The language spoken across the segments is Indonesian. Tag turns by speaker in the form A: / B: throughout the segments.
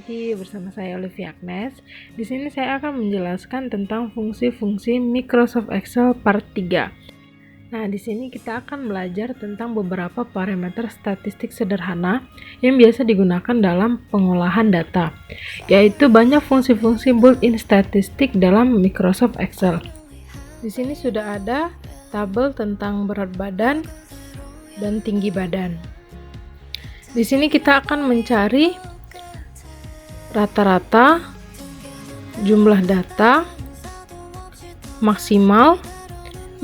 A: lagi bersama saya Olivia Agnes. Di sini saya akan menjelaskan tentang fungsi-fungsi Microsoft Excel part 3. Nah, di sini kita akan belajar tentang beberapa parameter statistik sederhana yang biasa digunakan dalam pengolahan data, yaitu banyak fungsi-fungsi built-in statistik dalam Microsoft Excel. Di sini sudah ada tabel tentang berat badan dan tinggi badan. Di sini kita akan mencari rata-rata, jumlah data, maksimal,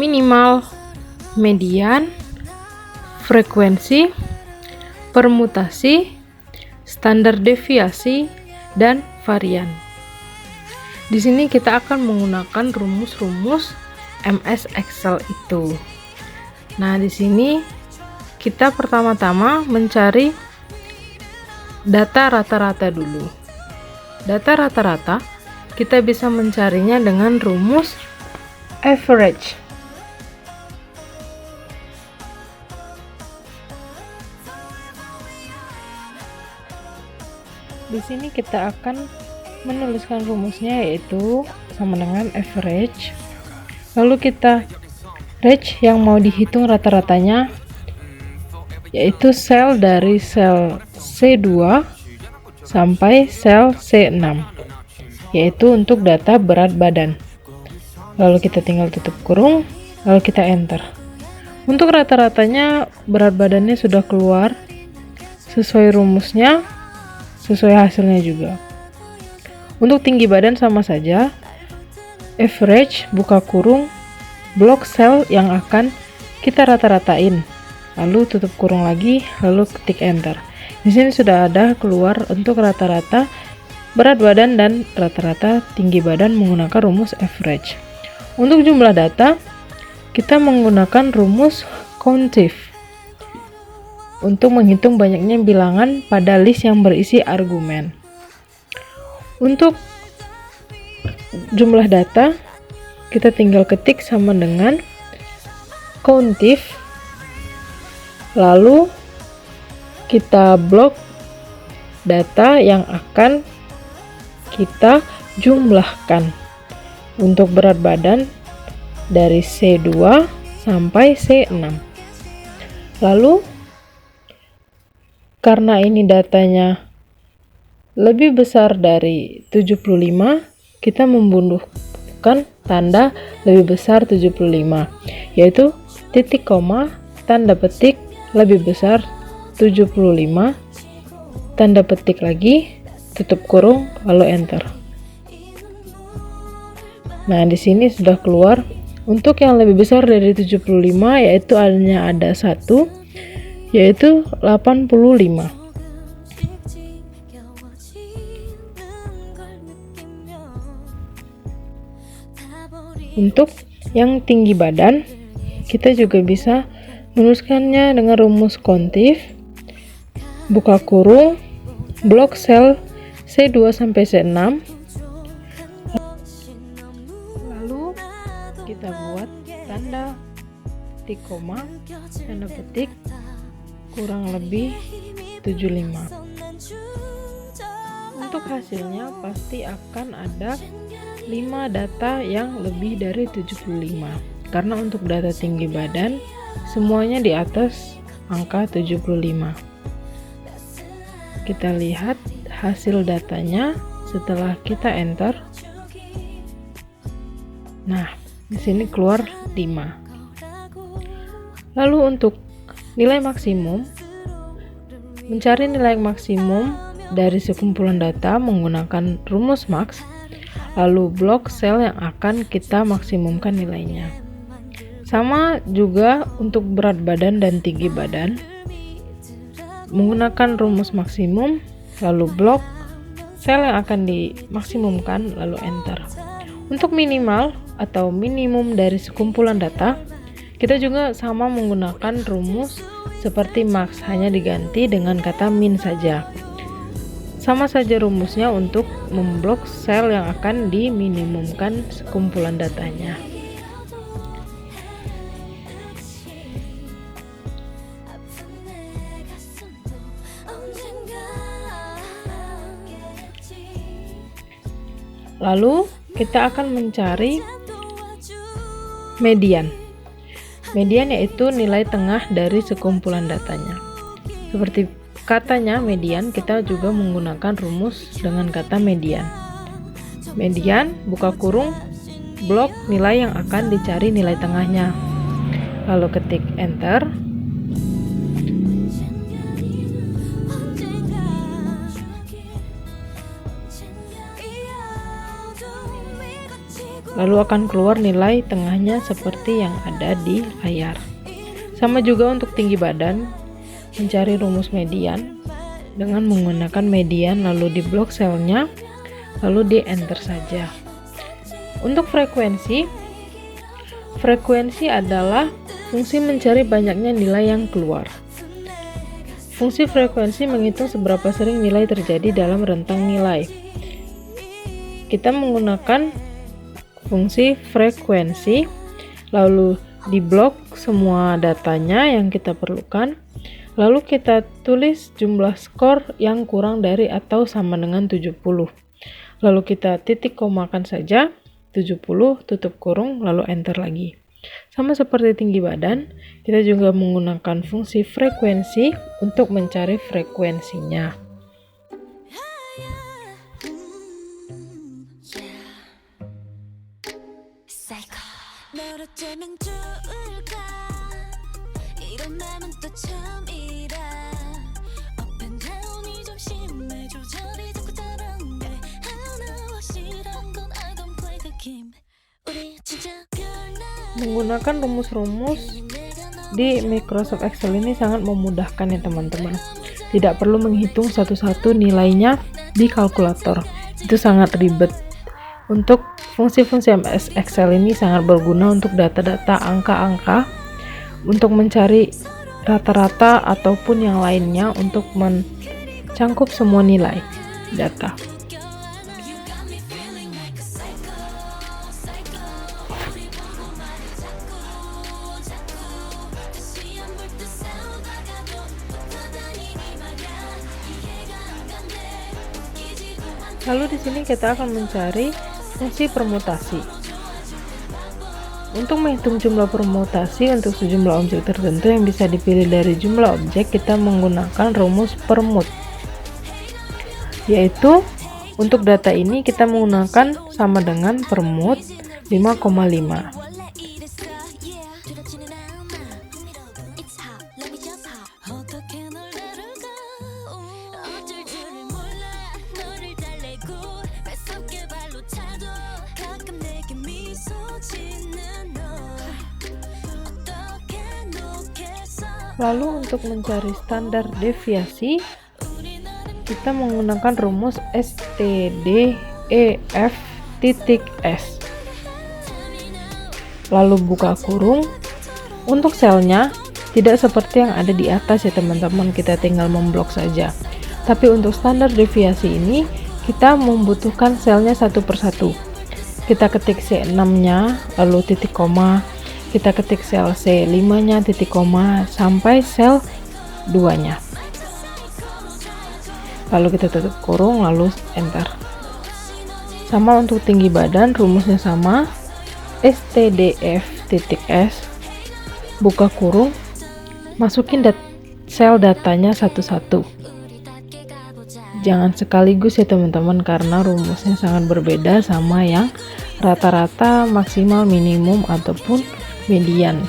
A: minimal, median, frekuensi, permutasi, standar deviasi, dan varian. Di sini kita akan menggunakan rumus-rumus MS Excel itu. Nah, di sini kita pertama-tama mencari data rata-rata dulu. Data rata-rata kita bisa mencarinya dengan rumus average. Di sini kita akan menuliskan rumusnya, yaitu sama dengan average. Lalu kita range yang mau dihitung rata-ratanya, yaitu sel dari sel C2 sampai sel C6, yaitu untuk data berat badan. Lalu kita tinggal tutup kurung, lalu kita enter. Untuk rata-ratanya berat badannya sudah keluar sesuai rumusnya, sesuai hasilnya juga. Untuk tinggi badan sama saja, average buka kurung, blok sel yang akan kita rata-ratain, lalu tutup kurung lagi, lalu ketik enter. Di sini sudah ada keluar untuk rata-rata berat badan dan rata-rata tinggi badan menggunakan rumus average. Untuk jumlah data, kita menggunakan rumus COUNTIF untuk menghitung banyaknya bilangan pada list yang berisi argumen. Untuk jumlah data, kita tinggal ketik sama dengan COUNTIF, lalu kita blok data yang akan kita jumlahkan. Untuk berat badan dari C2 sampai C6. Lalu karena ini datanya lebih besar dari 75, kita membutuhkan tanda lebih besar 75, yaitu titik koma, tanda petik lebih besar 75, tanda petik lagi, tutup kurung, lalu enter. Nah, di sini sudah keluar untuk yang lebih besar dari 75, yaitu hanya ada satu, yaitu 85. Untuk yang tinggi badan, kita juga bisa menuliskannya dengan rumus COUNTIF, buka kurung, blok sel C2 sampai C6, lalu kita buat tanda titik koma, tanda petik, kurang lebih 75. Untuk hasilnya pasti akan ada 5 data yang lebih dari 75, karena untuk data tinggi badan semuanya di atas angka 75. Kita lihat hasil datanya setelah kita enter. Nah, di sini keluar 5. Lalu untuk nilai maksimum, mencari nilai maksimum dari sekumpulan data menggunakan rumus max, lalu blok sel yang akan kita maksimumkan nilainya. Sama juga untuk berat badan dan tinggi badan, menggunakan rumus maksimum, lalu blok sel yang akan dimaksimumkan, lalu enter. Untuk minimal atau minimum dari sekumpulan data, kita juga sama menggunakan rumus seperti max, hanya diganti dengan kata min saja. Sama saja rumusnya untuk memblok sel yang akan diminimumkan sekumpulan datanya. Lalu kita akan mencari median. Median yaitu nilai tengah dari sekumpulan datanya. Seperti katanya median, kita juga menggunakan rumus dengan kata median. Median, buka kurung, blok nilai yang akan dicari nilai tengahnya. Lalu ketik enter. Lalu akan keluar nilai tengahnya seperti yang ada di layar. Sama juga untuk tinggi badan, mencari rumus median dengan menggunakan median, lalu di blok selnya, lalu di enter saja. Untuk frekuensi adalah fungsi mencari banyaknya nilai yang keluar. Fungsi frekuensi menghitung seberapa sering nilai terjadi dalam rentang nilai. Kita menggunakan fungsi frekuensi, lalu di blok semua datanya yang kita perlukan, lalu kita tulis jumlah skor yang kurang dari atau sama dengan 70. Lalu kita titik komakan saja 70, tutup kurung, lalu enter lagi. Sama seperti tinggi badan, kita juga menggunakan fungsi frekuensi untuk mencari frekuensinya. Menggunakan rumus-rumus di Microsoft Excel ini sangat memudahkan ya teman-teman. Tidak perlu menghitung satu-satu nilainya di kalkulator. Itu sangat ribet. Untuk fungsi-fungsi MS Excel ini sangat berguna untuk data-data angka-angka, untuk mencari rata-rata ataupun yang lainnya, untuk mencangkup semua nilai data. Lalu di sini kita akan mencari fungsi permutasi. Untuk menghitung jumlah permutasi untuk sejumlah objek tertentu yang bisa dipilih dari jumlah objek, kita menggunakan rumus permut. Yaitu untuk data ini kita menggunakan sama dengan permut 5,5. Lalu untuk mencari standar deviasi, kita menggunakan rumus STDEF.S. Lalu buka kurung. Untuk selnya tidak seperti yang ada di atas ya teman-teman, kita tinggal memblok saja. Tapi untuk standar deviasi ini kita membutuhkan selnya satu persatu. Kita ketik C6-nya, lalu titik koma. Kita ketik sel C5-nya, titik koma, sampai sel 2-nya. Lalu kita tutup kurung, lalu enter. Sama untuk tinggi badan, rumusnya sama. STDF.S. Buka kurung, masukin sel datanya satu-satu. Jangan sekaligus ya teman-teman, karena rumusnya sangat berbeda sama yang rata-rata, maksimal, minimum, ataupun median.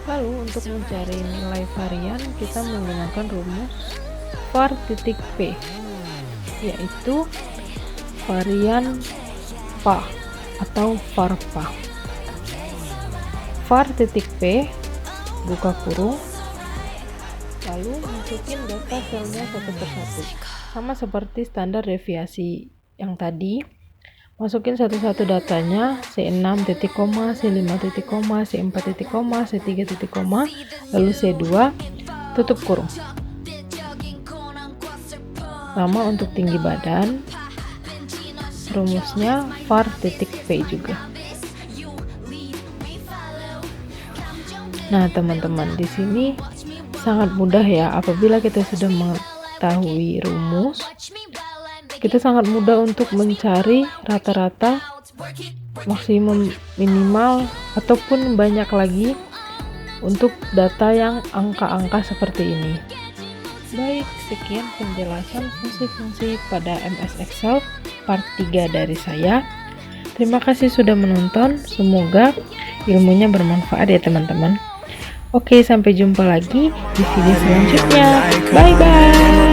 A: Lalu untuk mencari nilai varian, kita menggunakan rumus var.p, yaitu varian PA atau VARPA. var.p, buka kurung, lalu masukin data selnya satu persatu. Sama seperti standar deviasi yang tadi, masukin satu-satu datanya, C6 titik koma, C5 titik koma, C4 titik koma, C3 titik koma, lalu C2, tutup kurung. Sama untuk tinggi badan, rumusnya var titik P juga. Nah teman-teman, di sini sangat mudah ya, apabila kita sudah mengetahui rumus, kita sangat mudah untuk mencari rata-rata, maksimum, minimal, ataupun banyak lagi untuk data yang angka-angka seperti ini. Baik, sekian penjelasan fungsi-fungsi pada MS Excel part 3 dari saya. Terima kasih sudah menonton, semoga ilmunya bermanfaat ya teman-teman. Oke, sampai jumpa lagi di video selanjutnya. Bye-bye.